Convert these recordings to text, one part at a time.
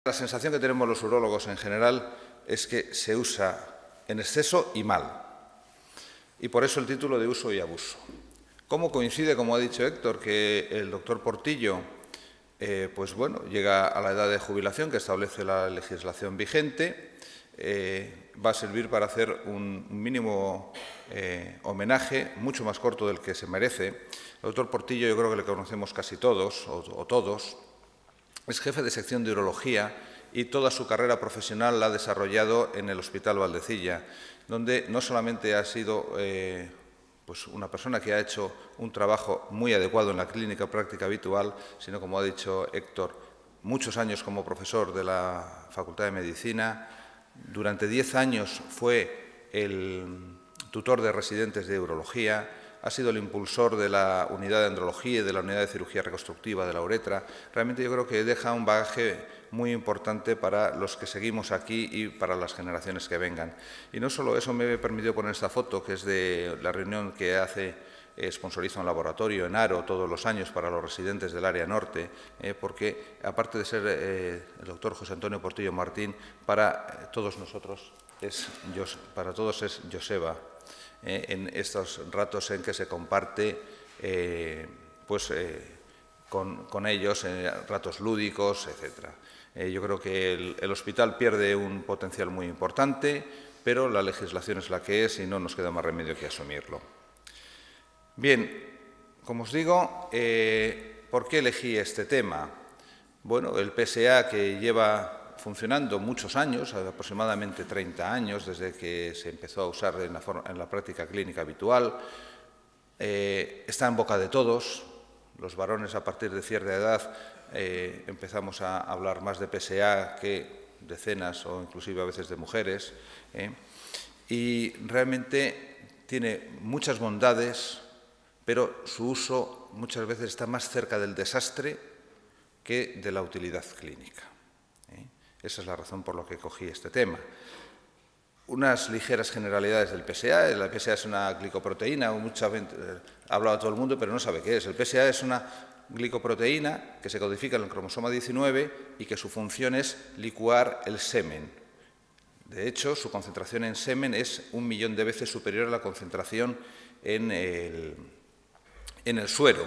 La sensación que tenemos los urólogos en general es que se usa en exceso y mal. Y por eso el título de uso y abuso. ¿Cómo coincide, como ha dicho Héctor, que el doctor Portillo llega a la edad de jubilación que establece la legislación vigente? Va a servir para hacer un mínimo homenaje, mucho más corto del que se merece. El doctor Portillo, yo creo que le conocemos casi todos, o todos. Es jefe de sección de urología y toda su carrera profesional la ha desarrollado en el Hospital Valdecilla, donde no solamente ha sido una persona que ha hecho un trabajo muy adecuado en la clínica práctica habitual, sino, como ha dicho Héctor, muchos años como profesor de la Facultad de Medicina. Durante 10 años fue el tutor de residentes de urología. Ha sido el impulsor de la unidad de andrología y de la unidad de cirugía reconstructiva de la uretra. Realmente yo creo que deja un bagaje muy importante para los que seguimos aquí y para las generaciones que vengan. Y no solo eso, me he permitido poner esta foto, que es de la reunión que sponsoriza un laboratorio en Haro todos los años para los residentes del área norte, porque aparte de ser el doctor José Antonio Portillo Martín, para todos nosotros es Joseba. En estos ratos en que se comparte con ellos, ratos lúdicos, etc. Yo creo que el hospital pierde un potencial muy importante, pero la legislación es la que es y no nos queda más remedio que asumirlo. Bien, como os digo, ¿por qué elegí este tema? Bueno, el PSA, que lleva funcionando muchos años, aproximadamente 30 años, desde que se empezó a usar en la práctica clínica habitual, está en boca de todos. Los varones, a partir de cierta edad, empezamos a hablar más de PSA que decenas o inclusive a veces de mujeres, y realmente tiene muchas bondades, pero su uso muchas veces está más cerca del desastre que de la utilidad clínica. Esa es la razón por la que cogí este tema. Unas ligeras generalidades del PSA. La PSA es una glicoproteína, mucha gente ha hablado a todo el mundo, pero no sabe qué es. El PSA es una glicoproteína que se codifica en el cromosoma 19 y que su función es licuar el semen. De hecho, su concentración en semen es 1 millón de veces superior a la concentración en el suero,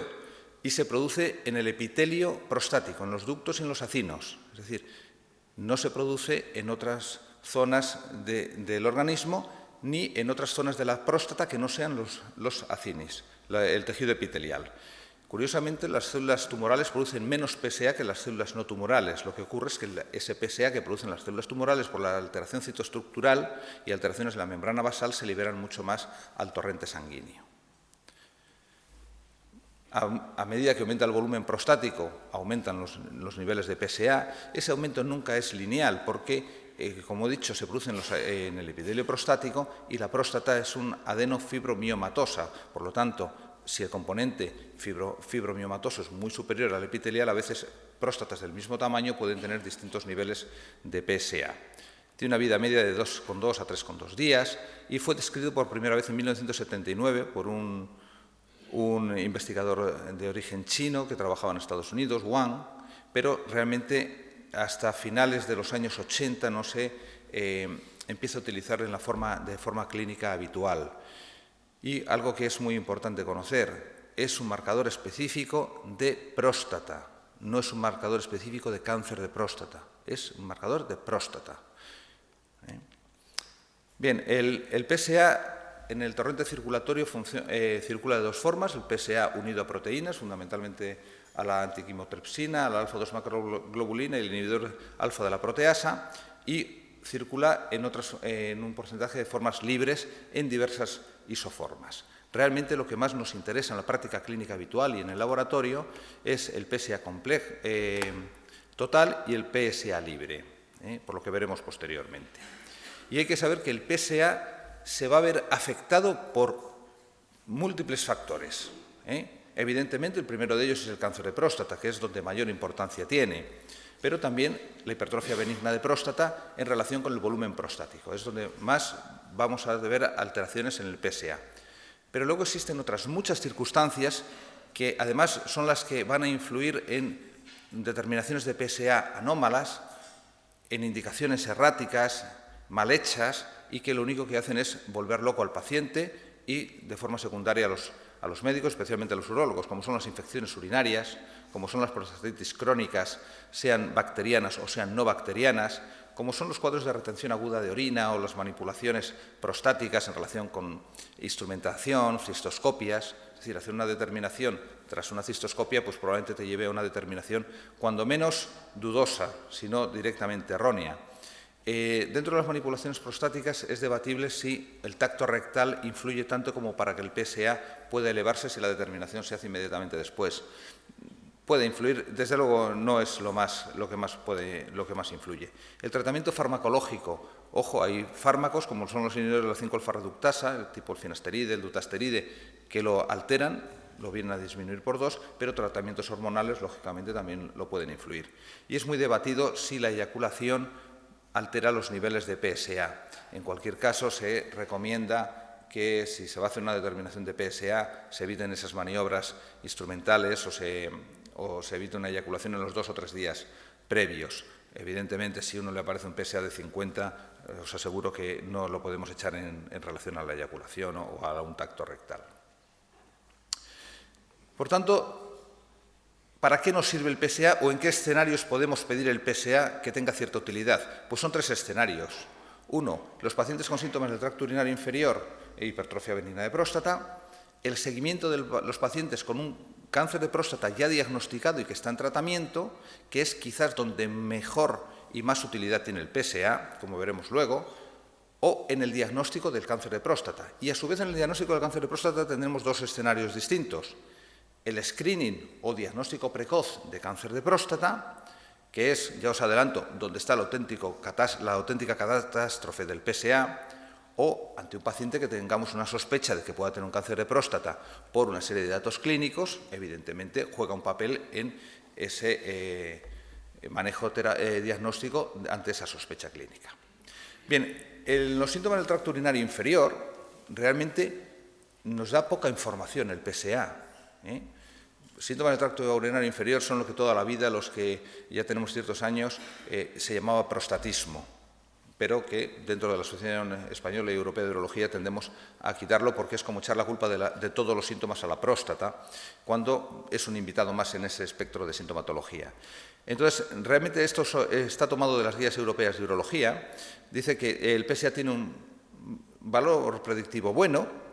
y se produce en el epitelio prostático, en los ductos y en los acinos. Es decir, no se produce en otras zonas del organismo ni en otras zonas de la próstata que no sean los acinis, el tejido epitelial. Curiosamente, las células tumorales producen menos PSA que las células no tumorales. Lo que ocurre es que ese PSA que producen las células tumorales, por la alteración citoestructural y alteraciones en la membrana basal, se liberan mucho más al torrente sanguíneo. A medida que aumenta el volumen prostático, aumentan los niveles de PSA. Ese aumento nunca es lineal porque, como he dicho, se produce en el epitelio prostático y la próstata es un adenofibromiomatosas. Por lo tanto, si el componente fibromiomatoso es muy superior al epitelial, a veces próstatas del mismo tamaño pueden tener distintos niveles de PSA. Tiene una vida media de 2,2 a 3,2 días y fue descrito por primera vez en 1979 por un investigador de origen chino que trabajaba en Estados Unidos, Wang, pero realmente hasta finales de los años 80 no se empieza a utilizar de forma clínica habitual. Y algo que es muy importante conocer, es un marcador específico de próstata, no es un marcador específico de cáncer de próstata, es un marcador de próstata. Bien, el PSA en el torrente circulatorio circula de dos formas: el PSA unido a proteínas, fundamentalmente a la antiquimotripsina, a la alfa-2 macroglobulina y el inhibidor alfa de la proteasa, y circula en un porcentaje de formas libres en diversas isoformas. Realmente lo que más nos interesa en la práctica clínica habitual y en el laboratorio es el PSA total y el PSA libre, por lo que veremos posteriormente. Y hay que saber que el PSA se va a ver afectado por múltiples factores. Evidentemente, el primero de ellos es el cáncer de próstata, que es donde mayor importancia tiene, pero también la hipertrofia benigna de próstata en relación con el volumen prostático. Es donde más vamos a ver alteraciones en el PSA. Pero luego existen otras muchas circunstancias que además son las que van a influir en determinaciones de PSA anómalas, en indicaciones erráticas, mal hechas, y que lo único que hacen es volver loco al paciente y, de forma secundaria, a los médicos, especialmente a los urólogos, como son las infecciones urinarias, como son las prostatitis crónicas, sean bacterianas o sean no bacterianas, como son los cuadros de retención aguda de orina o las manipulaciones prostáticas en relación con instrumentación, cistoscopias. Es decir, hacer una determinación tras una cistoscopia pues probablemente te lleve a una determinación cuando menos dudosa, si no directamente errónea. Dentro de las manipulaciones prostáticas es debatible si el tacto rectal influye tanto como para que el PSA pueda elevarse si la determinación se hace inmediatamente después. Puede influir, desde luego no es lo que más influye. El tratamiento farmacológico, ojo, hay fármacos como son los inhibidores de la 5-alfa-reductasa, el tipo el finasteride, el dutasteride, que lo alteran, lo vienen a disminuir por 2, pero tratamientos hormonales, lógicamente, también lo pueden influir. Y es muy debatido si la eyaculación altera los niveles de PSA. En cualquier caso, se recomienda que si se va a hacer una determinación de PSA, se eviten esas maniobras instrumentales o se evite una eyaculación en los 2 o 3 días previos. Evidentemente, si a uno le aparece un PSA de 50, os aseguro que no lo podemos echar en relación a la eyaculación o a un tacto rectal. Por tanto, ¿para qué nos sirve el PSA o en qué escenarios podemos pedir el PSA que tenga cierta utilidad? Pues son 3 escenarios. 1, los pacientes con síntomas del tracto urinario inferior e hipertrofia benigna de próstata, el seguimiento de los pacientes con un cáncer de próstata ya diagnosticado y que está en tratamiento, que es quizás donde mejor y más utilidad tiene el PSA, como veremos luego, o en el diagnóstico del cáncer de próstata. Y a su vez en el diagnóstico del cáncer de próstata tendremos 2 escenarios distintos. El screening o diagnóstico precoz de cáncer de próstata, que es, ya os adelanto, donde está la auténtica catástrofe del PSA, o ante un paciente que tengamos una sospecha de que pueda tener un cáncer de próstata por una serie de datos clínicos, evidentemente juega un papel en ese manejo diagnóstico ante esa sospecha clínica. Bien, los síntomas del tracto urinario inferior realmente nos da poca información el PSA. Síntomas del tracto urinario inferior son lo que toda la vida, los que ya tenemos ciertos años, se llamaba prostatismo, pero que dentro de la Asociación Española y Europea de Urología tendemos a quitarlo porque es como echar la culpa de todos los síntomas a la próstata, cuando es un invitado más en ese espectro de sintomatología. Entonces, realmente esto está tomado de las guías europeas de urología. Dice que el PSA tiene un valor predictivo bueno,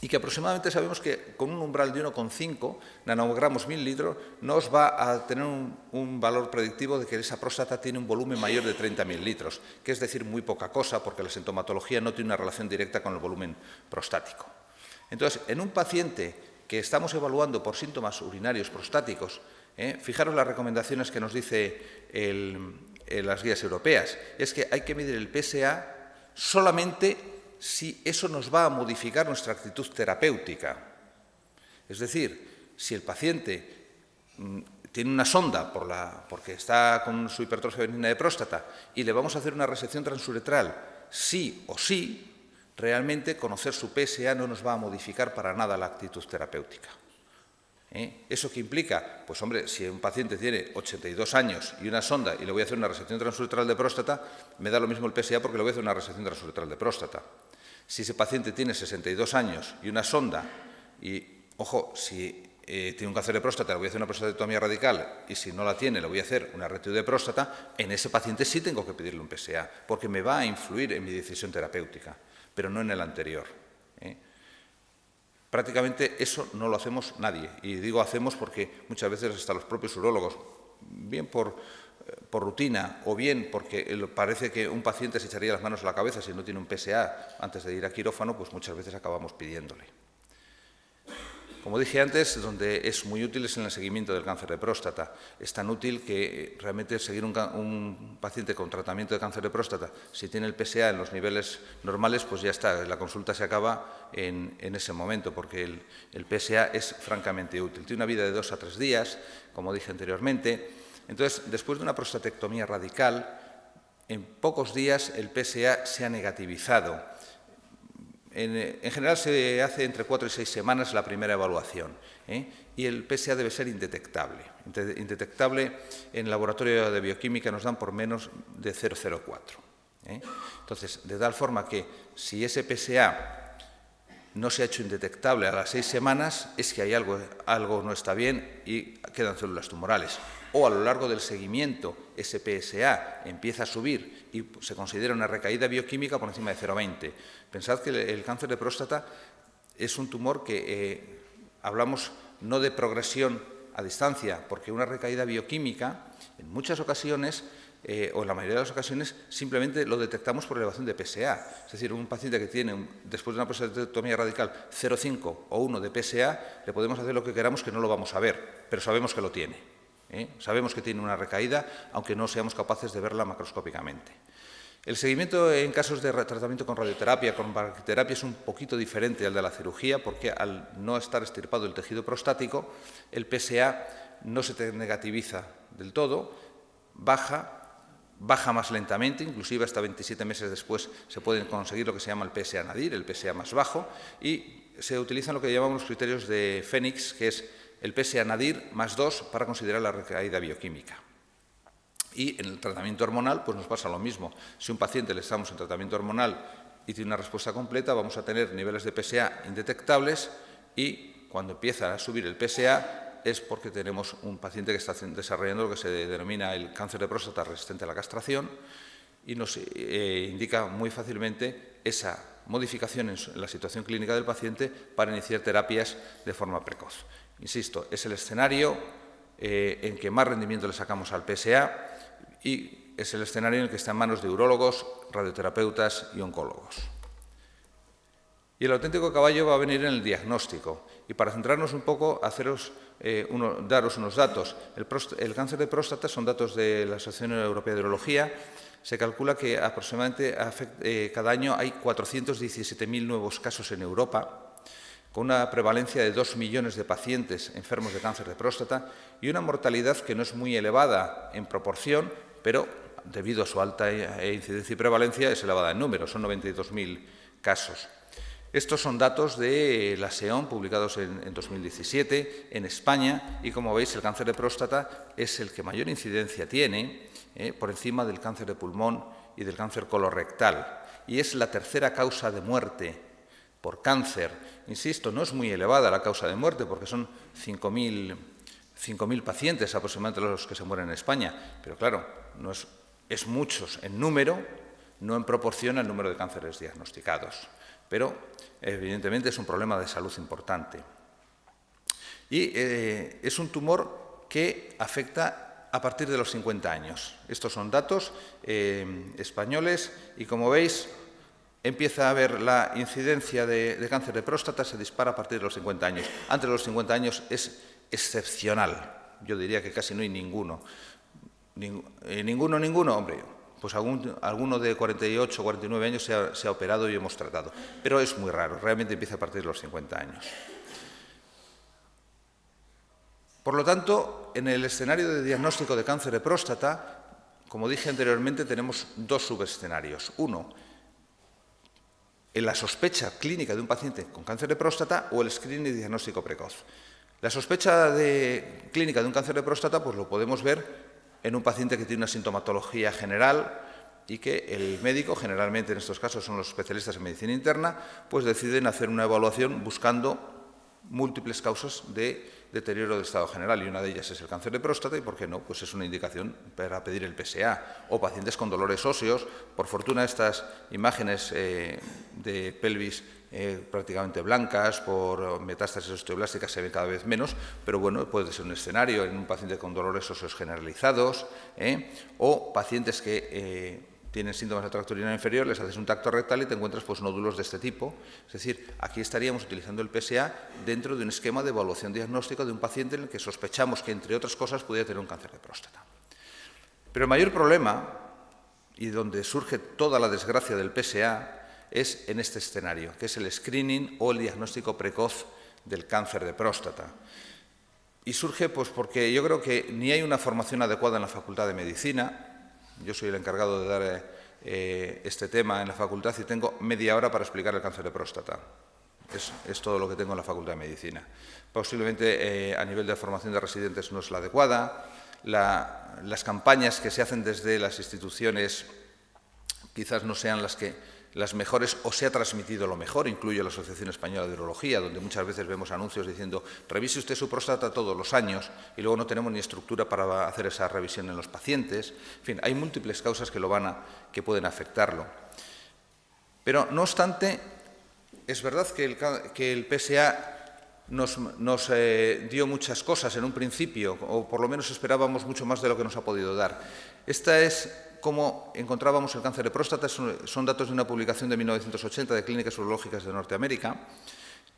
y que aproximadamente sabemos que con un umbral de 1,5 nanogramos mil litros nos va a tener un valor predictivo de que esa próstata tiene un volumen mayor de 30.000 litros, que es decir, muy poca cosa, porque la sintomatología no tiene una relación directa con el volumen prostático. Entonces, en un paciente que estamos evaluando por síntomas urinarios prostáticos, fijaros las recomendaciones que nos dice las guías europeas, es que hay que medir el PSA solamente si eso nos va a modificar nuestra actitud terapéutica. Es decir, si el paciente tiene una sonda porque está con su hipertrofia benigna de próstata y le vamos a hacer una resección transuretral, sí o sí, realmente conocer su PSA no nos va a modificar para nada la actitud terapéutica. ¿Eso qué implica? Pues hombre, si un paciente tiene 82 años y una sonda y le voy a hacer una resección transuretral de próstata, me da lo mismo el PSA porque le voy a hacer una resección transuretral de próstata. Si ese paciente tiene 62 años y una sonda, y, ojo, si tiene un cáncer de próstata, le voy a hacer una prostatectomía radical, y si no la tiene, le voy a hacer una retiro de próstata, en ese paciente sí tengo que pedirle un PSA, porque me va a influir en mi decisión terapéutica, pero no en el anterior. Prácticamente eso no lo hacemos nadie, y digo hacemos porque muchas veces hasta los propios urólogos, bien por rutina o bien porque parece que un paciente se echaría las manos a la cabeza si no tiene un PSA antes de ir a quirófano, pues muchas veces acabamos pidiéndole. Como dije antes, donde es muy útil es en el seguimiento del cáncer de próstata. Es tan útil que realmente seguir un paciente con tratamiento de cáncer de próstata, si tiene el PSA en los niveles normales, pues ya está, la consulta se acaba en ese momento, porque el PSA es francamente útil. Tiene una vida de 2 a 3 días, como dije anteriormente. Entonces, después de una prostatectomía radical, en pocos días el PSA se ha negativizado. En general se hace entre 4 y 6 semanas la primera evaluación, y el PSA debe ser indetectable. Indetectable en el laboratorio de bioquímica nos dan por menos de 0,04. Entonces, de tal forma que si ese PSA no se ha hecho indetectable a las 6 semanas, es que hay algo no está bien y quedan células tumorales. O a lo largo del seguimiento, ese PSA empieza a subir y se considera una recaída bioquímica por encima de 0,20. Pensad que el cáncer de próstata es un tumor que hablamos no de progresión a distancia, porque una recaída bioquímica, en muchas ocasiones, o en la mayoría de las ocasiones, simplemente lo detectamos por elevación de PSA. Es decir, un paciente que tiene, después de una prostatectomía radical, 0,5 o 1 de PSA, le podemos hacer lo que queramos que no lo vamos a ver, pero sabemos que lo tiene. Sabemos que tiene una recaída, aunque no seamos capaces de verla macroscópicamente. El seguimiento en casos de tratamiento con radioterapia, con bacteriterapia, es un poquito diferente al de la cirugía, porque al no estar extirpado el tejido prostático, el PSA no se negativiza del todo, baja más lentamente, inclusive hasta 27 meses después se puede conseguir lo que se llama el PSA nadir, el PSA más bajo, y se utilizan lo que llamamos los criterios de Phoenix, que es el PSA nadir más 2 para considerar la recaída bioquímica. Y en el tratamiento hormonal pues nos pasa lo mismo. Si a un paciente le estamos en tratamiento hormonal y tiene una respuesta completa, vamos a tener niveles de PSA indetectables y cuando empieza a subir el PSA es porque tenemos un paciente que está desarrollando lo que se denomina el cáncer de próstata resistente a la castración y nos indica muy fácilmente esa modificación en la situación clínica del paciente para iniciar terapias de forma precoz. Insisto, es el escenario en que más rendimiento le sacamos al PSA y es el escenario en el que está en manos de urólogos, radioterapeutas y oncólogos. Y el auténtico caballo va a venir en el diagnóstico. Y para centrarnos un poco, daros unos datos. El cáncer de próstata son datos de la Asociación Europea de Urología. Se calcula que aproximadamente cada año hay 417.000 nuevos casos en Europa, con una prevalencia de 2 millones de pacientes enfermos de cáncer de próstata y una mortalidad que no es muy elevada en proporción, pero debido a su alta incidencia y prevalencia es elevada en número, son 92.000 casos. Estos son datos de la SEOM, publicados en 2017 en España, y como veis el cáncer de próstata es el que mayor incidencia tiene, por encima del cáncer de pulmón y del cáncer colorectal, y es la tercera causa de muerte por cáncer. Insisto, no es muy elevada la causa de muerte porque son 5.000 pacientes aproximadamente los que se mueren en España, pero claro, es muchos en número, no en proporción al número de cánceres diagnosticados, pero evidentemente es un problema de salud importante. Y es un tumor que afecta a partir de los 50 años. Estos son datos españoles y como veis, empieza a haber la incidencia de cáncer de próstata, se dispara a partir de los 50 años. Antes de los 50 años es excepcional. Yo diría que casi no hay ninguno. Ninguno, hombre, pues alguno de 48 o 49 años se ha operado y hemos tratado. Pero es muy raro, realmente empieza a partir de los 50 años. Por lo tanto, en el escenario de diagnóstico de cáncer de próstata, como dije anteriormente, tenemos dos subescenarios. Uno, en la sospecha clínica de un paciente con cáncer de próstata o el screening y diagnóstico precoz. La sospecha clínica de un cáncer de próstata pues lo podemos ver en un paciente que tiene una sintomatología general y que el médico, generalmente en estos casos son los especialistas en medicina interna, pues deciden hacer una evaluación buscando múltiples causas de deterioro del estado general y una de ellas es el cáncer de próstata y, ¿por qué no?, pues es una indicación para pedir el PSA o pacientes con dolores óseos. Por fortuna estas imágenes de pelvis prácticamente blancas por metástasis osteoblásticas se ven cada vez menos, pero bueno, puede ser un escenario en un paciente con dolores óseos generalizados o pacientes que tienen síntomas de tracto urinario inferior, les haces un tacto rectal y te encuentras pues nódulos de este tipo. Es decir, aquí estaríamos utilizando el PSA dentro de un esquema de evaluación diagnóstica de un paciente en el que sospechamos que, entre otras cosas, pudiera tener un cáncer de próstata. Pero el mayor problema, y donde surge toda la desgracia del PSA, es en este escenario, que es el screening o el diagnóstico precoz del cáncer de próstata. Y surge pues porque yo creo que ni hay una formación adecuada en la Facultad de Medicina. Yo soy el encargado de dar este tema en la facultad y tengo media hora para explicar el cáncer de próstata. Es todo lo que tengo en la Facultad de Medicina. Posiblemente a nivel de formación de residentes no es la adecuada. Las campañas que se hacen desde las instituciones quizás no sean las mejores o se ha transmitido lo mejor, incluye la Asociación Española de Urología, donde muchas veces vemos anuncios diciendo revise usted su próstata todos los años y luego no tenemos ni estructura para hacer esa revisión en los pacientes. En fin, hay múltiples causas que pueden afectarlo. Pero, no obstante, es verdad que el PSA nos dio muchas cosas en un principio, o por lo menos esperábamos mucho más de lo que nos ha podido dar. Esta es cómo encontrábamos el cáncer de próstata, son datos de una publicación de 1980 de Clínicas Urológicas de Norteamérica,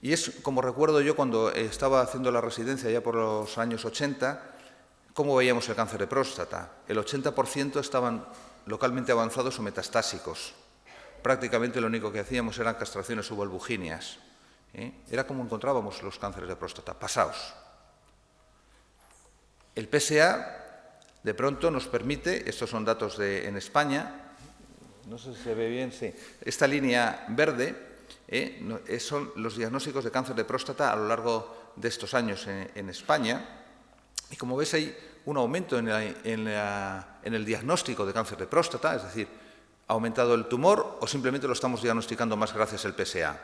y es como recuerdo yo cuando estaba haciendo la residencia ya por los años 80, cómo veíamos el cáncer de próstata. El 80% estaban localmente avanzados o metastásicos. Prácticamente lo único que hacíamos eran castraciones o vulvoginias. Era como encontrábamos los cánceres de próstata, pasaos. El PSA, de pronto, nos permite, estos son datos en España, no sé si se ve bien, sí, esta línea verde son los diagnósticos de cáncer de próstata a lo largo de estos años en España, y como veis hay un aumento en el diagnóstico de cáncer de próstata, es decir, ha aumentado el tumor o simplemente lo estamos diagnosticando más gracias al PSA.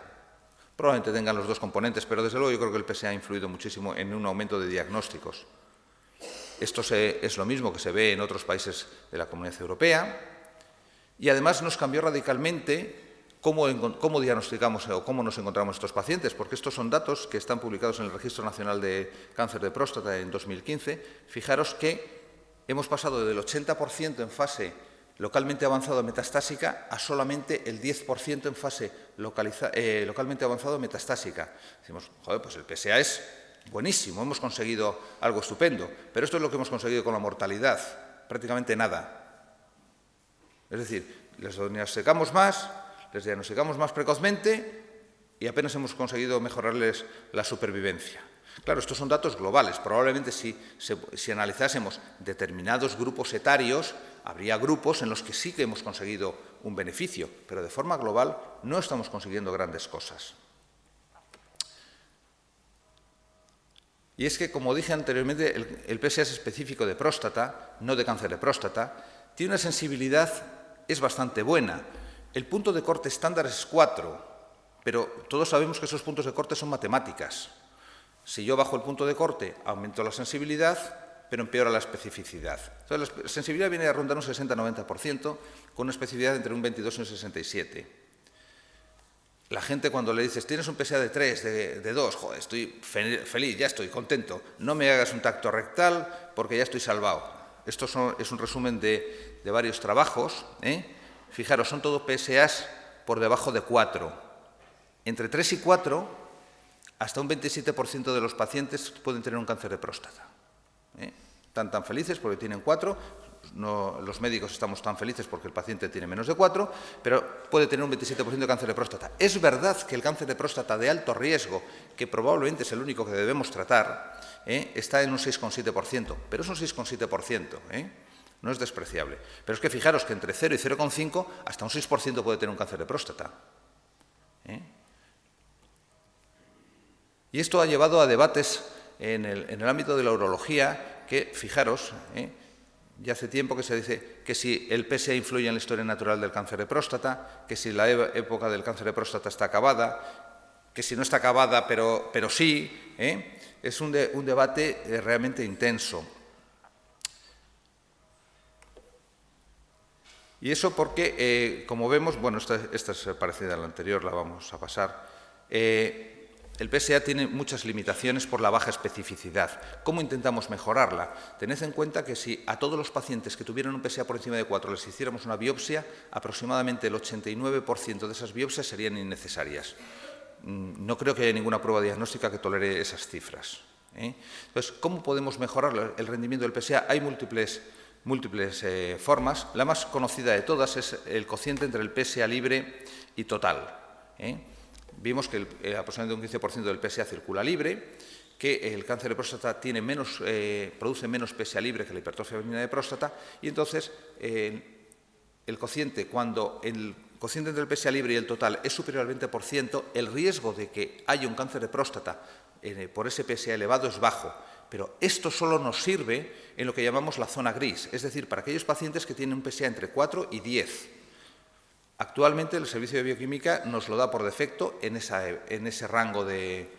Probablemente tengan los dos componentes, pero desde luego yo creo que el PSA ha influido muchísimo en un aumento de diagnósticos. Esto es lo mismo que se ve en otros países de la Comunidad Europea y además nos cambió radicalmente cómo diagnosticamos o cómo nos encontramos estos pacientes, porque estos son datos que están publicados en el Registro Nacional de Cáncer de Próstata en 2015. Fijaros que hemos pasado del 80% en fase localmente avanzado metastásica a solamente el 10% en fase localmente avanzado metastásica. Decimos, joder, pues el PSA es buenísimo, hemos conseguido algo estupendo, pero esto es lo que hemos conseguido con la mortalidad, prácticamente nada. Es decir, les diagnosticamos más precozmente y apenas hemos conseguido mejorarles la supervivencia. Claro, estos son datos globales. Probablemente si analizásemos determinados grupos etarios, habría grupos en los que sí que hemos conseguido un beneficio, pero de forma global no estamos consiguiendo grandes cosas. Y es que, como dije anteriormente, el PSA es específico de próstata, no de cáncer de próstata, tiene una sensibilidad, es bastante buena. El punto de corte estándar es 4, pero todos sabemos que esos puntos de corte son matemáticas. Si yo bajo el punto de corte, aumento la sensibilidad, pero empeora la especificidad. Entonces, la sensibilidad viene a rondar un 60-90%, con una especificidad entre un 22 y un 67%. La gente cuando le dices, tienes un PSA de 3, de 2, joder, estoy feliz, ya estoy contento, no me hagas un tacto rectal porque ya estoy salvado. Esto es un resumen de varios trabajos. Fijaros, son todos PSAs por debajo de 4. Entre 3 y 4, hasta un 27% de los pacientes pueden tener un cáncer de próstata. Están tan felices porque tienen 4, los médicos estamos tan felices porque el paciente tiene menos de 4, pero puede tener un 27% de cáncer de próstata. Es verdad que el cáncer de próstata de alto riesgo, que probablemente es el único que debemos tratar, está en un 6,7%, pero es un 6,7%, no es despreciable. Pero es que fijaros que entre 0 y 0,5 hasta un 6% puede tener un cáncer de próstata. Y esto ha llevado a debates en el ámbito de la urología que, fijaros, ya hace tiempo que se dice que si el PSA influye en la historia natural del cáncer de próstata, que si la época del cáncer de próstata está acabada, que si no está acabada, pero sí. Es un debate realmente intenso. Y eso porque, como vemos, bueno, esta es parecida a la anterior, la vamos a pasar. El PSA tiene muchas limitaciones por la baja especificidad. ¿Cómo intentamos mejorarla? Tened en cuenta que si a todos los pacientes que tuvieran un PSA por encima de 4 les hiciéramos una biopsia, aproximadamente el 89% de esas biopsias serían innecesarias. No creo que haya ninguna prueba diagnóstica que tolere esas cifras. Entonces, ¿cómo podemos mejorar el rendimiento del PSA? Hay múltiples formas. La más conocida de todas es el cociente entre el PSA libre y total. Vimos que aproximadamente un 15% del PSA circula libre, que el cáncer de próstata produce menos PSA libre que la hipertrofia femenina de próstata, y entonces el cociente, cuando el cociente entre el PSA libre y el total es superior al 20%, el riesgo de que haya un cáncer de próstata por ese PSA elevado es bajo. Pero esto solo nos sirve en lo que llamamos la zona gris, es decir, para aquellos pacientes que tienen un PSA entre 4 y 10. Actualmente el Servicio de Bioquímica nos lo da por defecto en ese rango de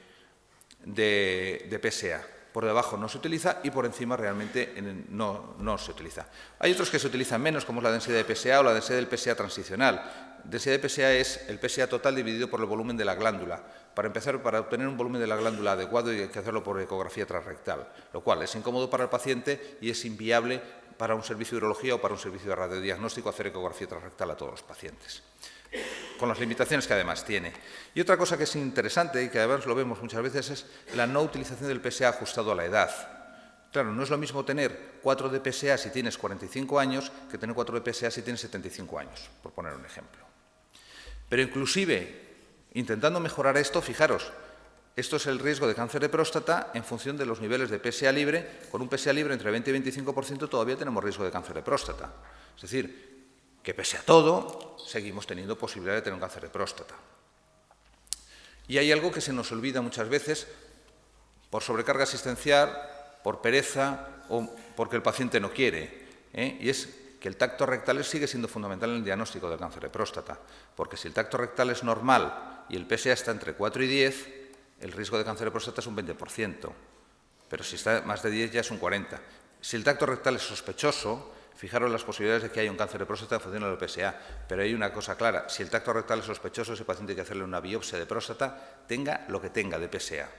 PSA. Por debajo no se utiliza y por encima realmente no se utiliza. Hay otros que se utilizan menos, como es la densidad de PSA o la densidad del PSA transicional. Densidad de PSA es el PSA total dividido por el volumen de la glándula. Para empezar, para obtener un volumen de la glándula adecuado hay que hacerlo por ecografía transrectal, lo cual es incómodo para el paciente y es inviable para un servicio de urología o para un servicio de radiodiagnóstico hacer ecografía transrectal a todos los pacientes, con las limitaciones que además tiene. Y otra cosa que es interesante y que además lo vemos muchas veces es la no utilización del PSA ajustado a la edad. Claro, no es lo mismo tener 4 de PSA si tienes 45 años que tener 4 de PSA si tienes 75 años, por poner un ejemplo. Pero inclusive, intentando mejorar esto, fijaros, esto es el riesgo de cáncer de próstata en función de los niveles de PSA libre. Con un PSA libre entre 20 y 25% todavía tenemos riesgo de cáncer de próstata. Es decir, que pese a todo, seguimos teniendo posibilidad de tener un cáncer de próstata. Y hay algo que se nos olvida muchas veces por sobrecarga asistencial, por pereza o porque el paciente no quiere, y es que el tacto rectal sigue siendo fundamental en el diagnóstico del cáncer de próstata, porque si el tacto rectal es normal y el PSA está entre 4 y 10, el riesgo de cáncer de próstata es un 20%, pero si está más de 10 ya es un 40%. Si el tacto rectal es sospechoso, fijaros las posibilidades de que haya un cáncer de próstata en función del PSA, pero hay una cosa clara, si el tacto rectal es sospechoso, ese paciente hay que hacerle una biopsia de próstata, tenga lo que tenga de PSA.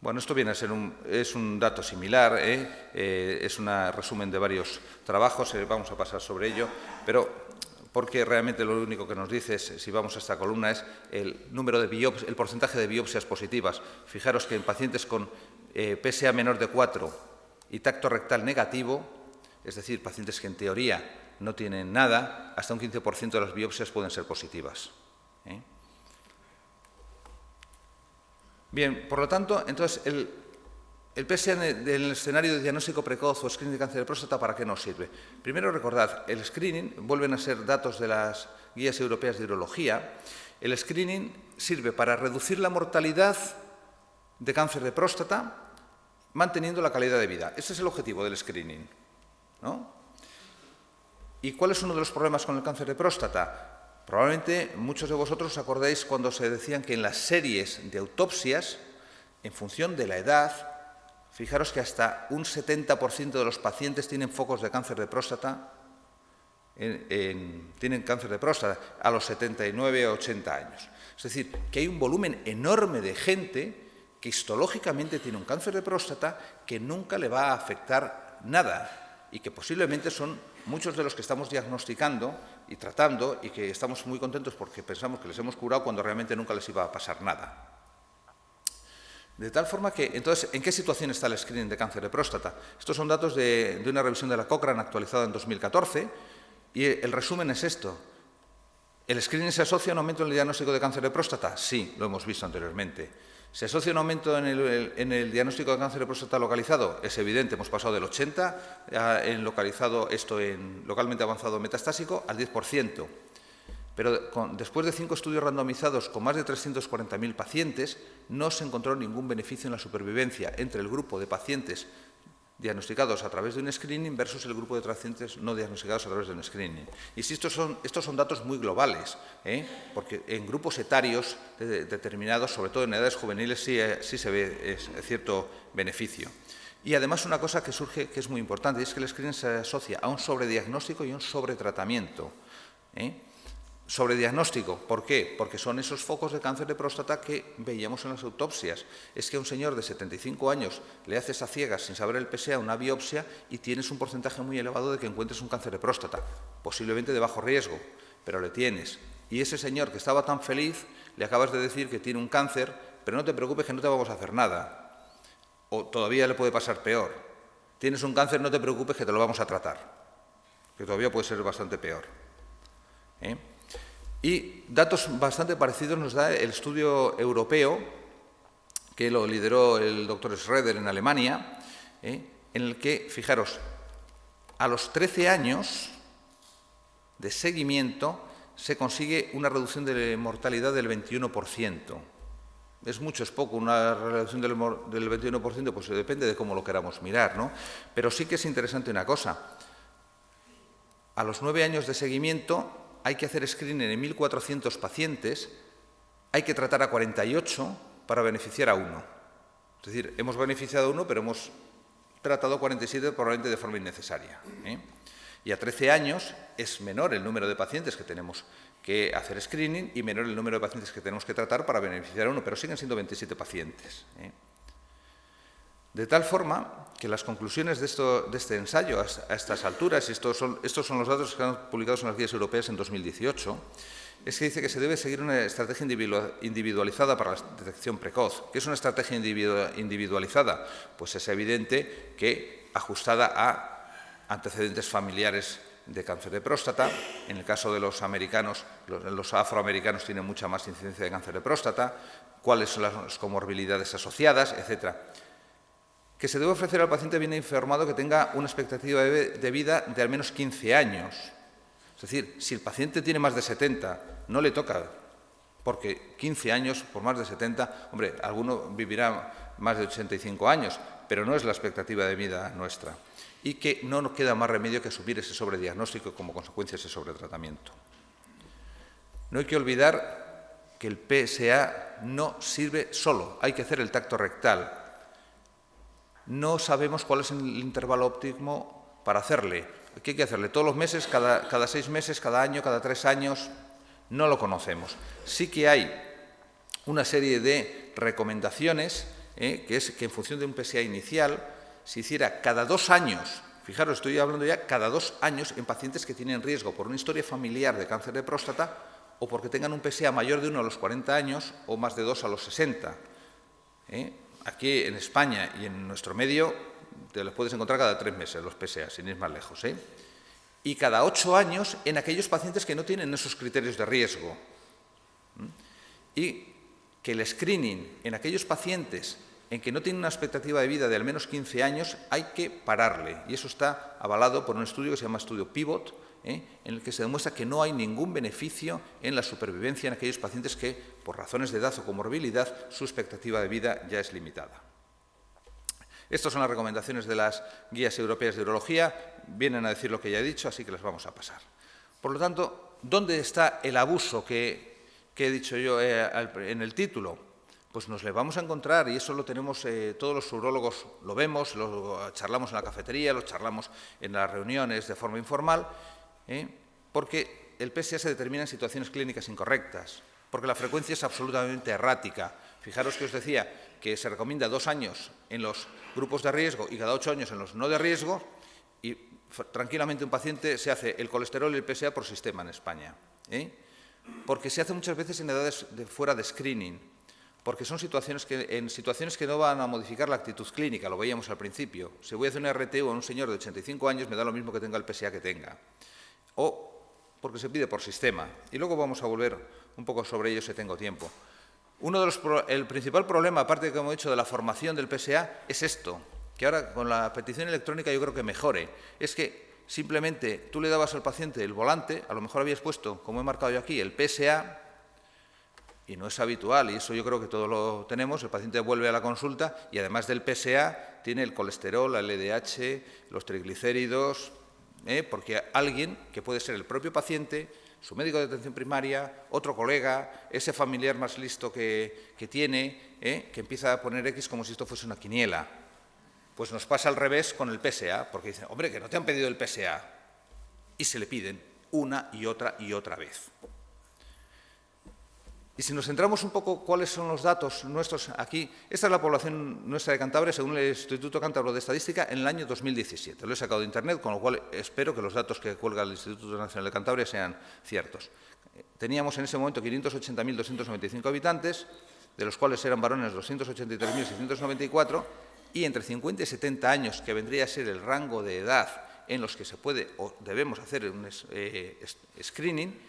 Bueno, esto viene a ser es un dato similar, es un resumen de varios trabajos, vamos a pasar sobre ello, pero porque realmente lo único que nos dice, si vamos a esta columna, es el porcentaje de biopsias positivas. Fijaros que en pacientes con PSA menor de 4 y tacto rectal negativo, es decir, pacientes que en teoría no tienen nada, hasta un 15% de las biopsias pueden ser positivas. Bien, por lo tanto, entonces, el PSA del escenario de diagnóstico precoz o screening de cáncer de próstata, ¿para qué nos sirve? Primero, recordad, el screening, vuelven a ser datos de las guías europeas de urología, el screening sirve para reducir la mortalidad de cáncer de próstata manteniendo la calidad de vida. Ese es el objetivo del screening, ¿no? ¿Y cuál es uno de los problemas con el cáncer de próstata? Probablemente muchos de vosotros os acordáis cuando se decían que en las series de autopsias, en función de la edad, fijaros que hasta un 70% de los pacientes tienen focos de cáncer de próstata, tienen cáncer de próstata a los 79 o 80 años. Es decir, que hay un volumen enorme de gente que histológicamente tiene un cáncer de próstata que nunca le va a afectar nada y que posiblemente son muchos de los que estamos diagnosticando y tratando y que estamos muy contentos porque pensamos que les hemos curado cuando realmente nunca les iba a pasar nada. De tal forma que, entonces, ¿en qué situación está el screening de cáncer de próstata? Estos son datos de una revisión de la Cochrane actualizada en 2014 y el resumen es esto. ¿El screening se asocia a un aumento en el diagnóstico de cáncer de próstata? Sí, lo hemos visto anteriormente. ¿Se asocia un aumento en el diagnóstico de cáncer de próstata localizado? Es evidente, hemos pasado del 80% en localizado, esto en localmente avanzado metastásico, al 10%. Pero después de 5 estudios randomizados con más de 340.000 pacientes, no se encontró ningún beneficio en la supervivencia entre el grupo de pacientes diagnosticados a través de un screening versus el grupo de pacientes no diagnosticados a través de un screening. Y si estos son datos muy globales, porque en grupos etarios determinados, sobre todo en edades juveniles, sí se ve cierto beneficio. Y además una cosa que surge que es muy importante, y es que el screening se asocia a un sobrediagnóstico y un sobretratamiento. Sobrediagnóstico, ¿por qué? Porque son esos focos de cáncer de próstata que veíamos en las autopsias. Es que a un señor de 75 años le haces a ciegas sin saber el PSA una biopsia y tienes un porcentaje muy elevado de que encuentres un cáncer de próstata, posiblemente de bajo riesgo, pero le tienes. Y ese señor que estaba tan feliz, le acabas de decir que tiene un cáncer, pero no te preocupes que no te vamos a hacer nada. O todavía le puede pasar peor. Tienes un cáncer, no te preocupes que te lo vamos a tratar, que todavía puede ser bastante peor. Y datos bastante parecidos nos da el estudio europeo, que lo lideró el doctor Schroeder en Alemania, en el que, fijaros, a los 13 años de seguimiento se consigue una reducción de mortalidad del 21%. ¿Es mucho, es poco? Una reducción del 21%, pues depende de cómo lo queramos mirar, ¿no? Pero sí que es interesante una cosa. A los 9 años de seguimiento hay que hacer screening en 1.400 pacientes, hay que tratar a 48 para beneficiar a uno. Es decir, hemos beneficiado a uno, pero hemos tratado a 47 probablemente de forma innecesaria, ¿eh? Y a 13 años es menor el número de pacientes que tenemos que hacer screening y menor el número de pacientes que tenemos que tratar para beneficiar a uno, pero siguen siendo 27 pacientes, ¿eh? De tal forma que las conclusiones de este ensayo a estas alturas, y estos son los datos que están publicados en las guías europeas en 2018, es que dice que se debe seguir una estrategia individualizada para la detección precoz. ¿Qué es una estrategia individualizada? Pues es evidente que ajustada a antecedentes familiares de cáncer de próstata. En el caso de los americanos, los afroamericanos tienen mucha más incidencia de cáncer de próstata, cuáles son las comorbilidades asociadas, etcétera. Que se debe ofrecer al paciente bien informado que tenga una expectativa de vida de al menos 15 años. Es decir, si el paciente tiene más de 70, no le toca, porque 15 años por más de 70, hombre, alguno vivirá más de 85 años, pero no es la expectativa de vida nuestra. Y que no nos queda más remedio que asumir ese sobrediagnóstico y como consecuencia ese sobretratamiento. No hay que olvidar que el PSA no sirve solo, hay que hacer el tacto rectal. No sabemos cuál es el intervalo óptimo para hacerle. ¿Qué hay que hacerle? ¿Todos los meses, cada 6 meses, cada año, cada 3 años? No lo conocemos. Sí que hay una serie de recomendaciones, que es que en función de un PSA inicial se hiciera cada 2 años, fijaros, estoy hablando ya cada 2 años en pacientes que tienen riesgo por una historia familiar de cáncer de próstata o porque tengan un PSA mayor de 1 a los 40 años o más de 2 a los 60. Aquí en España y en nuestro medio te los puedes encontrar cada 3 meses los PSA, sin ir más lejos, y cada 8 años en aquellos pacientes que no tienen esos criterios de riesgo. Y que el screening en aquellos pacientes en que no tienen una expectativa de vida de al menos 15 años hay que pararle. Y eso está avalado por un estudio que se llama estudio Pivot, en el que se demuestra que no hay ningún beneficio en la supervivencia en aquellos pacientes que, por razones de edad o comorbilidad, su expectativa de vida ya es limitada. Estas son las recomendaciones de las guías europeas de urología, vienen a decir lo que ya he dicho, así que las vamos a pasar. Por lo tanto, ¿dónde está el abuso que he dicho yo en el título? Pues nos le vamos a encontrar, y eso lo tenemos, todos los urólogos lo vemos, lo charlamos en la cafetería, lo charlamos en las reuniones de forma informal, porque el PSA se determina en situaciones clínicas incorrectas, porque la frecuencia es absolutamente errática. Fijaros que os decía que se recomienda 2 años en los grupos de riesgo y cada 8 años en los no de riesgo, y tranquilamente un paciente se hace el colesterol y el PSA por sistema en España, porque se hace muchas veces en edades fuera de screening, porque son situaciones que no van a modificar la actitud clínica, lo veíamos al principio. Si voy a hacer un RTU a un señor de 85 años, me da lo mismo que tenga el PSA que tenga. O porque se pide por sistema. Y luego vamos a volver un poco sobre ello si tengo tiempo. El principal problema, aparte de, como he dicho, de la formación del PSA, es esto, que ahora con la petición electrónica yo creo que mejore. Es que simplemente tú le dabas al paciente el volante, a lo mejor habías puesto, como he marcado yo aquí, el PSA, y no es habitual, y eso yo creo que todos lo tenemos, el paciente vuelve a la consulta y además del PSA tiene el colesterol, el LDH, los triglicéridos, porque alguien, que puede ser el propio paciente, su médico de atención primaria, otro colega, ese familiar más listo que tiene, que empieza a poner X como si esto fuese una quiniela. Pues nos pasa al revés con el PSA, porque dicen, hombre, que no te han pedido el PSA, y se le piden una y otra vez. Y si nos centramos un poco cuáles son los datos nuestros aquí, esta es la población nuestra de Cantabria, según el Instituto Cántabro de Estadística, en el año 2017. Lo he sacado de Internet, con lo cual espero que los datos que cuelga el Instituto Nacional de Cantabria sean ciertos. Teníamos en ese momento 580.295 habitantes, de los cuales eran varones 283.694, y entre 50 y 70 años, que vendría a ser el rango de edad en los que se puede o debemos hacer un screening,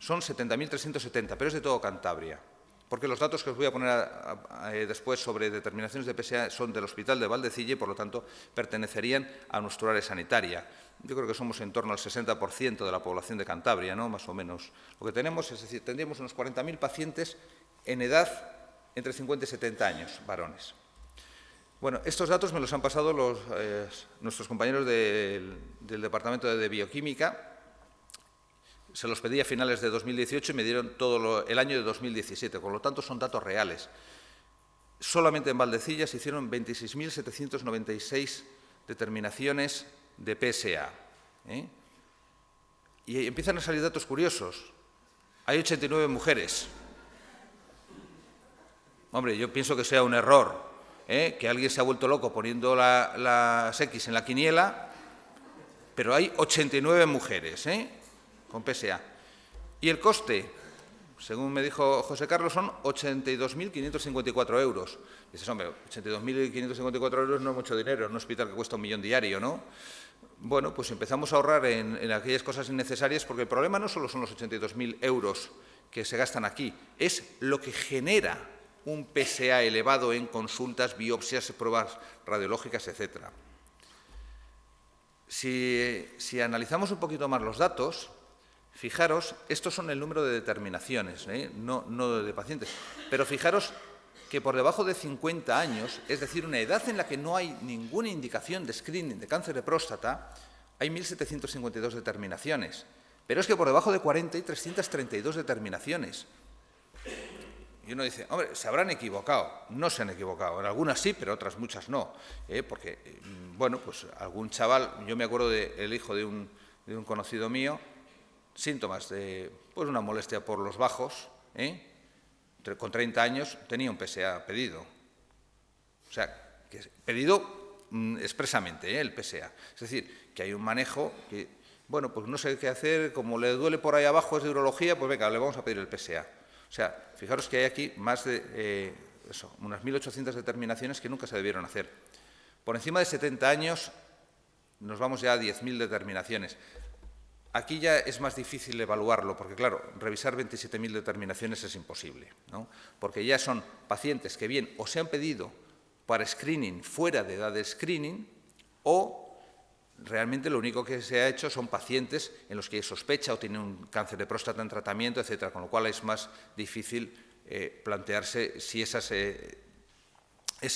son 70.370, pero es de todo Cantabria. porque los datos que os voy a poner después sobre determinaciones de PSA son del Hospital de Valdecilla y, por lo tanto, pertenecerían a nuestra área sanitaria. Yo creo que somos en torno al 60% de la población de Cantabria, ¿no? Más o menos. Lo que tenemos, es decir, tendríamos unos 40.000 pacientes en edad entre 50 y 70 años, varones. Bueno, estos datos me los han pasado nuestros compañeros del Departamento de Bioquímica. Se los pedí a finales de 2018 y me dieron todo el año de 2017, por lo tanto son datos reales. Solamente en Valdecilla se hicieron 26.796 determinaciones de PSA. Y empiezan a salir datos curiosos. Hay 89 mujeres. Hombre, yo pienso que sea un error, que alguien se ha vuelto loco poniendo las X en la quiniela, pero hay 89 mujeres, con PSA. Y el coste, según me dijo José Carlos, son 82.554 euros. Dices, hombre, 82.554 euros no es mucho dinero, en un hospital que cuesta 1 millón diario, ¿no? Bueno, pues empezamos a ahorrar en aquellas cosas innecesarias, porque el problema no solo son los 82.000 euros que se gastan aquí, es lo que genera un PSA elevado en consultas, biopsias, pruebas radiológicas, etcétera. Si analizamos un poquito más los datos, fijaros, estos son el número de determinaciones, no de pacientes, pero fijaros que por debajo de 50 años, es decir, una edad en la que no hay ninguna indicación de screening de cáncer de próstata, hay 1.752 determinaciones. Pero es que por debajo de 40 hay 332 determinaciones. Y uno dice, hombre, se habrán equivocado. No se han equivocado. En algunas sí, pero otras muchas no. Porque, bueno, pues algún chaval, yo me acuerdo del hijo de un conocido mío, síntomas de pues una molestia por los bajos, con 30 años tenía un PSA pedido. O sea, que pedido expresamente, el PSA. Es decir, que hay un manejo que, bueno, pues no sé qué hacer, como le duele por ahí abajo, es de urología, pues venga, le vamos a pedir el PSA. O sea, fijaros que hay aquí más de unas 1.800 determinaciones que nunca se debieron hacer. Por encima de 70 años nos vamos ya a 10.000 determinaciones. Aquí ya es más difícil evaluarlo, porque claro, revisar 27.000 determinaciones es imposible, ¿no? Porque ya son pacientes que bien o se han pedido para screening fuera de edad de screening o realmente lo único que se ha hecho son pacientes en los que hay sospecha o tienen un cáncer de próstata en tratamiento, etcétera, con lo cual es más difícil plantearse si ese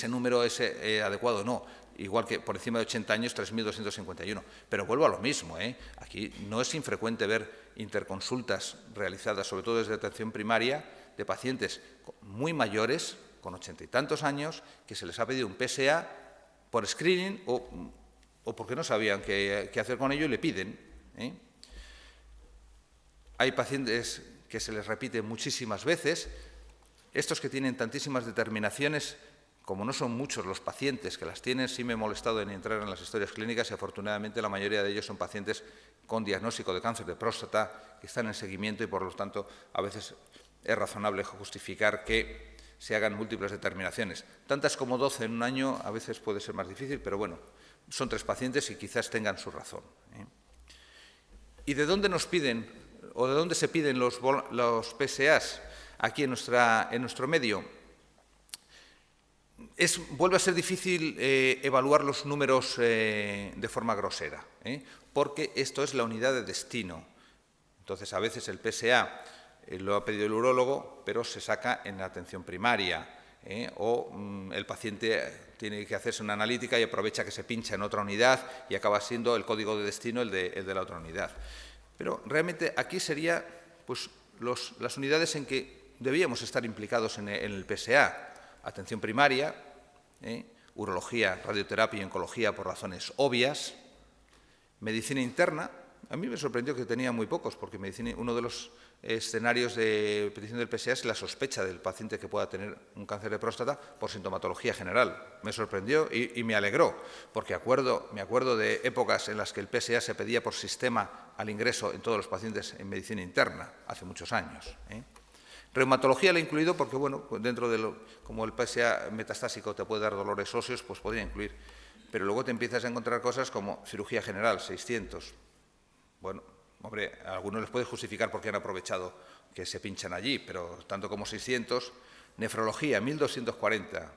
número es adecuado o no. Igual que por encima de 80 años, 3.251. Pero vuelvo a lo mismo, Aquí no es infrecuente ver interconsultas realizadas, sobre todo desde atención primaria, de pacientes muy mayores, con 80 y tantos años, que se les ha pedido un PSA por screening o porque no sabían qué hacer con ello y le piden. Hay pacientes que se les repite muchísimas veces. Estos que tienen tantísimas determinaciones, como no son muchos los pacientes que las tienen, sí me he molestado en entrar en las historias clínicas y afortunadamente la mayoría de ellos son pacientes con diagnóstico de cáncer de próstata que están en seguimiento y por lo tanto a veces es razonable justificar que se hagan múltiples determinaciones. Tantas como 12 en un año a veces puede ser más difícil, pero bueno, son 3 pacientes y quizás tengan su razón. ¿Y de dónde nos piden o de dónde se piden los PSAs aquí en nuestro medio? Vuelve a ser difícil evaluar los números de forma grosera, porque esto es la unidad de destino. Entonces, a veces el PSA lo ha pedido el urólogo, pero se saca en la atención primaria, o el paciente tiene que hacerse una analítica y aprovecha que se pincha en otra unidad y acaba siendo el código de destino el de la otra unidad. Pero realmente aquí sería pues, las unidades en que debíamos estar implicados en el PSA. Atención primaria, urología, radioterapia y oncología por razones obvias, medicina interna. A mí me sorprendió que tenía muy pocos, porque uno de los escenarios de petición del PSA es la sospecha del paciente que pueda tener un cáncer de próstata por sintomatología general. Me sorprendió y me alegró, porque me acuerdo de épocas en las que el PSA se pedía por sistema al ingreso en todos los pacientes en medicina interna, hace muchos años. Reumatología la he incluido porque, bueno, dentro de como el PSA metastásico te puede dar dolores óseos, pues podría incluir. Pero luego te empiezas a encontrar cosas como cirugía general, 600. Bueno, Hombre, a algunos les puede justificar por qué han aprovechado que se pinchan allí, pero tanto como 600. Nefrología, 1.240.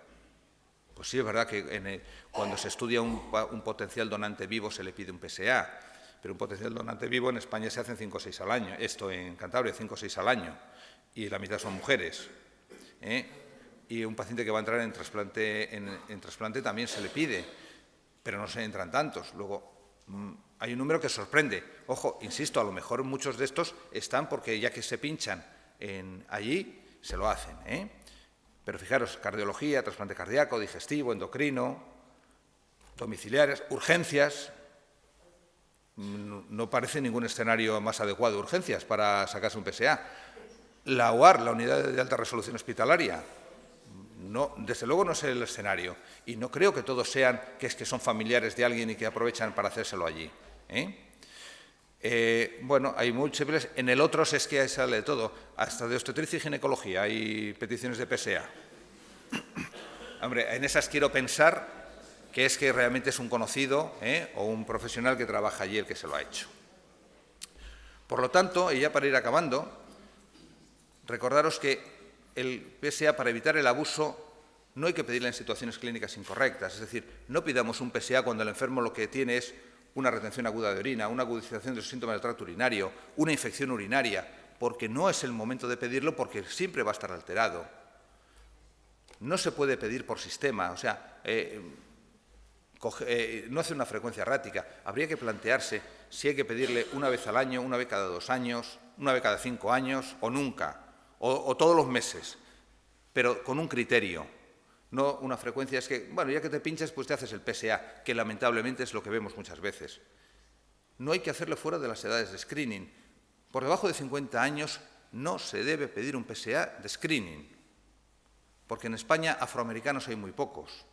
Pues sí, es verdad que cuando se estudia un potencial donante vivo se le pide un PSA, pero un potencial donante vivo en España se hacen 5 o 6 al año. Esto en Cantabria, 5 o 6 al año, y la mitad son mujeres. Y un paciente que va a entrar en trasplante también se le pide, pero no se entran tantos. Luego, hay un número que sorprende. Ojo, insisto, a lo mejor muchos de estos están porque ya que se pinchan allí, se lo hacen. Pero fijaros, cardiología, trasplante cardíaco, digestivo, endocrino, domiciliarias, urgencias. No parece ningún escenario más adecuado de urgencias para sacarse un PSA. La UAR, la unidad de alta resolución hospitalaria, no, desde luego no es el escenario. Y no creo que todos sean que son familiares de alguien y que aprovechan para hacérselo allí. Bueno, hay múltiples. En el otro es que sale de todo. Hasta de obstetricia y ginecología hay peticiones de PSA. Hombre, en esas quiero pensar que es que realmente es un conocido o un profesional que trabaja allí el que se lo ha hecho. Por lo tanto, y ya para ir acabando, recordaros que el PSA, para evitar el abuso, no hay que pedirle en situaciones clínicas incorrectas. Es decir, no pidamos un PSA cuando el enfermo lo que tiene es una retención aguda de orina, una agudización de los síntomas del tracto urinario, una infección urinaria, porque no es el momento de pedirlo porque siempre va a estar alterado. No se puede pedir por sistema, o sea, no hace una frecuencia errática. Habría que plantearse si hay que pedirle una vez al año, una vez cada 2 años, una vez cada 5 años o nunca, o todos los meses, pero con un criterio. No una frecuencia, es que, bueno, ya que te pinchas, pues te haces el PSA, que lamentablemente es lo que vemos muchas veces. No hay que hacerlo fuera de las edades de screening. Por debajo de 50 años no se debe pedir un PSA de screening, porque en España afroamericanos hay muy pocos.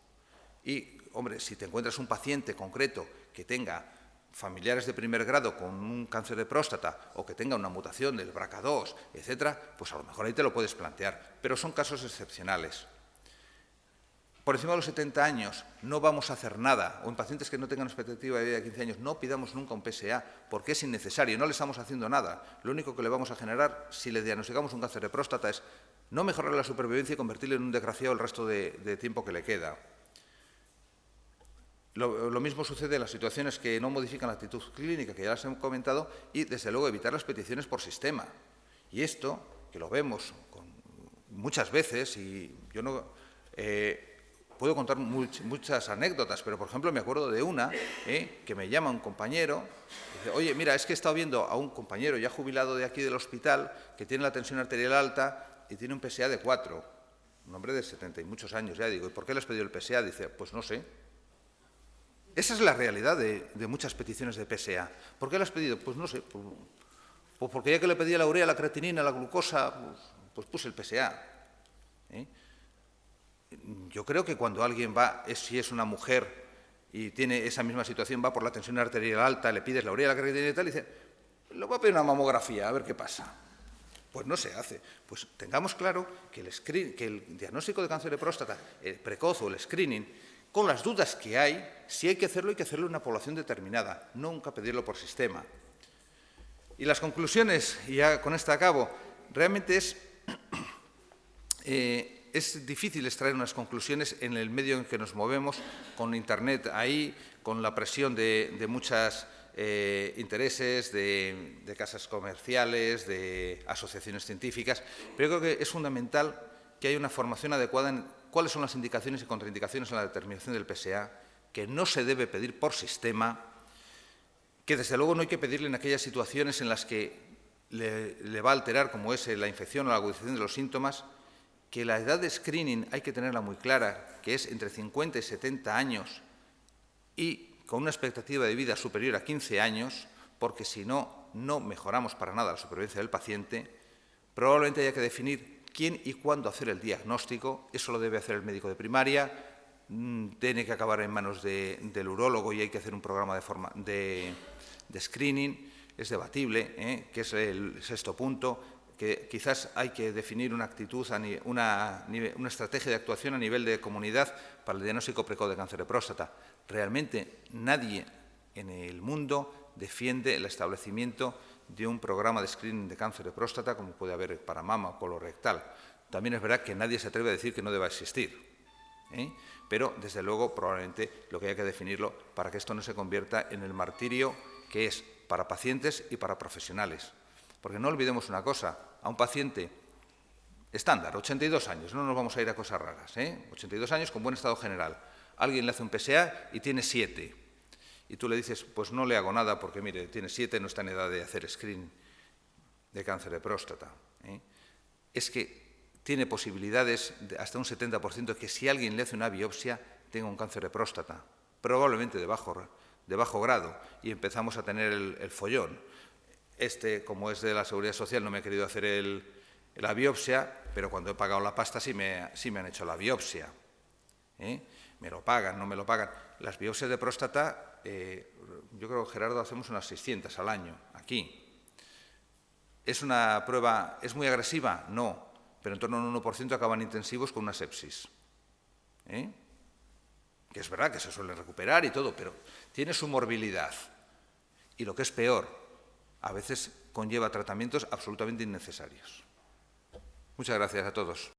Y, hombre, si te encuentras un paciente concreto que tenga familiares de primer grado con un cáncer de próstata o que tenga una mutación del BRCA2, etcétera, pues a lo mejor ahí te lo puedes plantear, pero son casos excepcionales. Por encima de los 70 años no vamos a hacer nada, o en pacientes que no tengan expectativa de vida de 15 años, no pidamos nunca un PSA, porque es innecesario, no le estamos haciendo nada. Lo único que le vamos a generar, si le diagnosticamos un cáncer de próstata, es no mejorar la supervivencia y convertirle en un desgraciado el resto de tiempo que le queda. Lo mismo sucede en las situaciones que no modifican la actitud clínica, que ya las hemos comentado, y, desde luego, evitar las peticiones por sistema. Y esto, que lo vemos muchas veces, y yo no... puedo contar muchas anécdotas, pero, por ejemplo, me acuerdo de una que me llama un compañero y dice, oye, mira, es que he estado viendo a un compañero ya jubilado de aquí del hospital que tiene la tensión arterial alta y tiene un PSA de 4, un hombre de 70 y muchos años. Ya digo, ¿y por qué le has pedido el PSA? Dice, pues no sé. Esa es la realidad de muchas peticiones de PSA. ¿Por qué le has pedido? Pues no sé. Pues porque ya que le pedí la urea, la creatinina, la glucosa, pues puse el PSA. Yo creo que cuando alguien va, si es una mujer y tiene esa misma situación, va por la tensión arterial alta, le pides la urea, la creatinina y tal, y dice, le voy a pedir una mamografía, a ver qué pasa. Pues no se hace. Pues tengamos claro que el diagnóstico de cáncer de próstata precoz o el screening, con las dudas que hay, si hay que hacerlo en una población determinada, nunca pedirlo por sistema. Y las conclusiones, y ya con esto acabo, realmente es difícil extraer unas conclusiones en el medio en que nos movemos, con Internet ahí, con la presión de muchos intereses, de casas comerciales, de asociaciones científicas, pero yo creo que es fundamental que haya una formación adecuada en cuáles son las indicaciones y contraindicaciones en la determinación del PSA, que no se debe pedir por sistema, que desde luego no hay que pedirle en aquellas situaciones en las que le va a alterar, como es la infección o la agudización de los síntomas, que la edad de screening hay que tenerla muy clara, que es entre 50 y 70 años y con una expectativa de vida superior a 15 años, porque si no, no mejoramos para nada la supervivencia del paciente. Probablemente haya que definir quién y cuándo hacer el diagnóstico. Eso lo debe hacer el médico de primaria, tiene que acabar en manos del urólogo y hay que hacer un programa de screening. Es debatible, que es el sexto punto, que quizás hay que definir una actitud, una estrategia de actuación a nivel de comunidad para el diagnóstico precoz de cáncer de próstata. Realmente nadie en el mundo defiende el establecimiento de un programa de screening de cáncer de próstata, como puede haber para mama o colorectal. También es verdad que nadie se atreve a decir que no deba existir, pero, desde luego, probablemente lo que haya que definirlo para que esto no se convierta en el martirio que es para pacientes y para profesionales. Porque no olvidemos una cosa, a un paciente estándar, 82 años, no nos vamos a ir a cosas raras, 82 años con buen estado general, alguien le hace un PSA y tiene 7, y tú le dices, pues no le hago nada porque, mire, tiene 7, no está en edad de hacer screening de cáncer de próstata. Es que tiene posibilidades de hasta un 70% de que si alguien le hace una biopsia tenga un cáncer de próstata, probablemente de bajo grado, y empezamos a tener el follón. Como es de la Seguridad Social, no me ha querido hacer la biopsia, pero cuando he pagado la pasta sí me han hecho la biopsia. Me lo pagan, no me lo pagan. Las biopsias de próstata, yo creo que, Gerardo, hacemos unas 600 al año, aquí. ¿Es una prueba, es muy agresiva? No, pero en torno a un 1% acaban intensivos con una sepsis. Que es verdad que se suele recuperar y todo, pero tiene su morbilidad. Y lo que es peor, a veces conlleva tratamientos absolutamente innecesarios. Muchas gracias a todos.